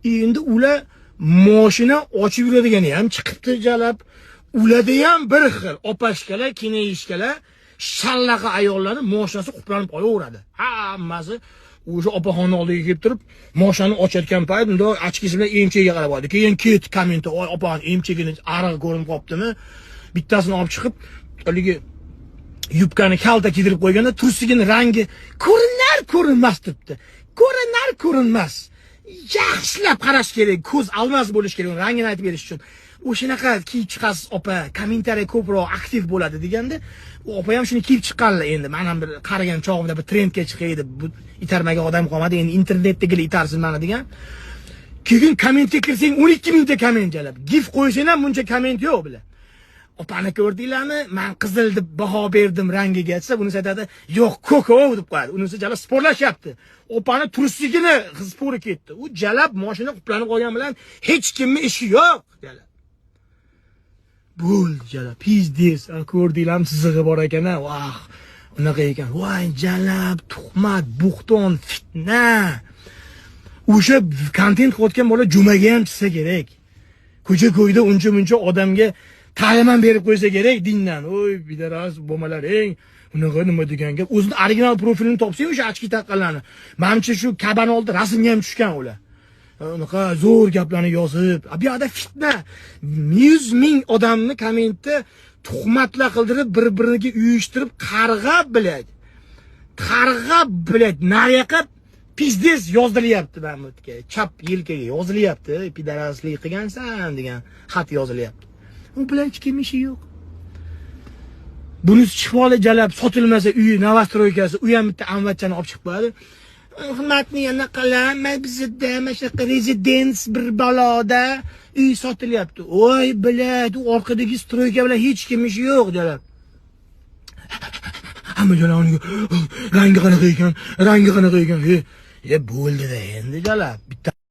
Endi ular mashina ochib yuradigani ham chiqibdi jalab. Ularda ham bir xil opashkalar, kenayishkalar, shallaqa ayollarni mashinasi quplanib qolaveradi. Hammasi o'sha opaxonni oldiga kelib turib, mashinani ochayotgan payt unda ochkisi bilan emchaga qarab oldi. Keyin ket kommentda, "Oy, opaxon emchagini arig'i ko'rinib qolibdimi?" Bittasini olib chiqib, haligi yubkani kalta kiydirib qo'yganda tursigini rangi ko'rinmas turibdi. Ko'rinmas. Yaxshilab qarash kerak, ko'z almas bo'lish kerak, rangini aytib berish uchun. O'shanaqa kiyib chiqasiz opa, kommentariy ko'proq aktiv bo'ladi deganda, u opa ham shuni kiyib chiqqanlar endi. Men ham bir qaragan chog'imda bir trendga chiqaydi, bu itarmaga odam qolmadi, endi internetdagi itarsiz mana degan. Keyin kommentga kirsang 12 mingta komment jalab. Gif qo'ysang ham buncha komment yo'q bilan. Opani ko'rdinglarmi? Men qizil deb baho berdim rangiga desa, bunisi aytadi, "Yo'q, ko'kov" deb qo'yadi. Unisi jalab sporlashyapti. Opani turistligini spori ketdi. U jalab mashina quplanib qolgan bilan hech kimning ishi yo'q jalab. Bo'ldi jalab, pizdes, ko'rdinglarmi, sizig'i bor ekan-a. Vah, unaqa ekan. Voy jalab, tuhmat, buxton, fitna. O'sha kontent qilayotgan bola jumaga ham chiqsa kerak. Ko'cha-ko'yda uncha-muncha odamga ta'lim berib qo'ysa kerak dindan. Oy, bidaras bo'lmalaring. Unaqa nima degan gap. O'zini original profilini topsang o'sha ochki taqqanlarni. Menimcha shu kabani oldi rasmga ham tushgan ular. Unaqa zo'r gaplarni yozib, bu yerda fitna. 100 ming odamni kommentda tuhmatlar qildirib, bir-biriga uyushtirib qarg'a biladi. Nariyoqqa pizdes yozdilyapti mana bu yerga. Chap yelkaga yozilyapti. Pidaraslik qilgansan degan xat yozilyapti. U bilan hech kim ishi yo'q. Bunisi chiqib jalab sotilmasa uyi novostroykasi, u ham bitta amvatchani olib chiqib qo'yadi. Xizmatni yana qilaman, bizda mana rezidens bir baloda uy sotilyapti. Voy bilad, u orqadagi stroyka bilan hech kim ishi yo'q jalab. Hamma jalab rangi qanaqa ekan? Bo'ldi-da endi jalab. Bitta